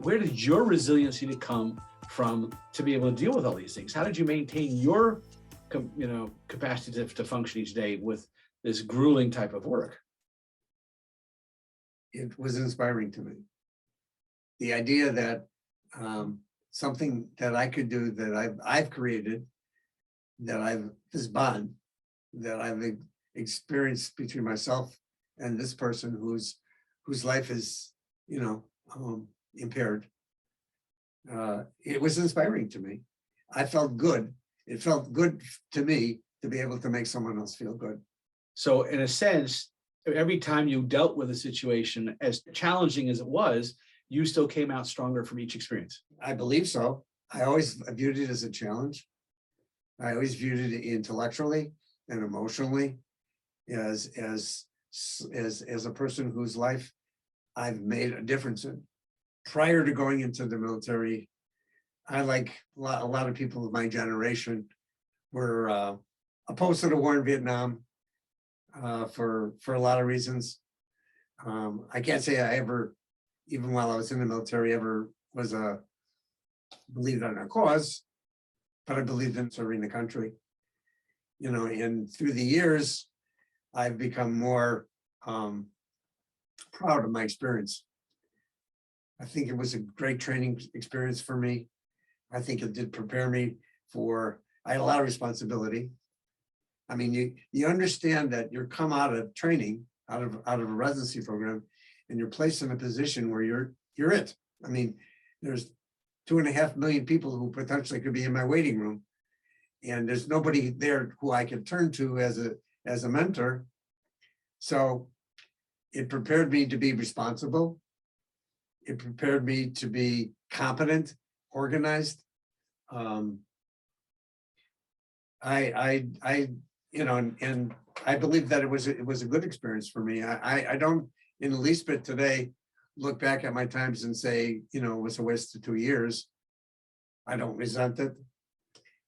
Where did your resiliency to come from to be able to deal with all these things? How did you maintain your, capacity to function each day with this grueling type of work? It was inspiring to me. The idea that something that I could do, that I've created, this bond that I've experienced between myself and this person whose life is, impaired. It was inspiring to me. I felt good. It felt good to me to be able to make someone else feel good. So in a sense, every time you dealt with a situation, as challenging as it was, you still came out stronger from each experience. I believe so. I always viewed it as a challenge. I always viewed it intellectually and emotionally as a person whose life I've made a difference in. Prior to going into the military, I, like a lot of people of my generation, were opposed to the war in Vietnam for a lot of reasons. I can't say I ever, even while I was in the military, ever was believed in a cause, but I believed in serving the country. And through the years, I've become more proud of my experience. I think it was a great training experience for me. I think it did prepare me for, I had a lot of responsibility. I mean, you understand that you're come out of training, out of a residency program, and you're placed in a position where you're it. I mean, there's 2.5 million people who potentially could be in my waiting room, and there's nobody there who I could turn to as a mentor. So it prepared me to be responsible. It prepared me to be competent, organized. And I believe that it was a good experience for me. I don't in the least bit today look back at my times and say, it was a waste of 2 years. I don't resent it.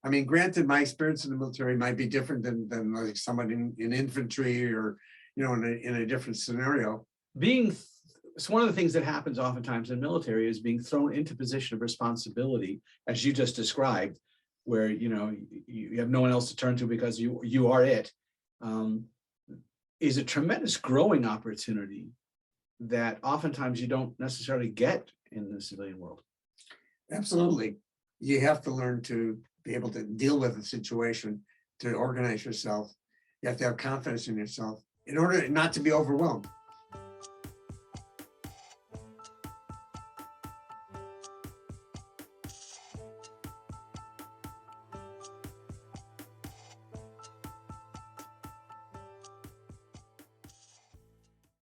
I mean, granted, my experience in the military might be different than like someone in infantry or, in a different scenario. It's one of the things that happens oftentimes in the military is being thrown into a position of responsibility, as you just described, where you have no one else to turn to because you are it, is a tremendous growing opportunity that oftentimes you don't necessarily get in the civilian world. Absolutely. You have to learn to be able to deal with a situation, to organize yourself. You have to have confidence in yourself in order not to be overwhelmed.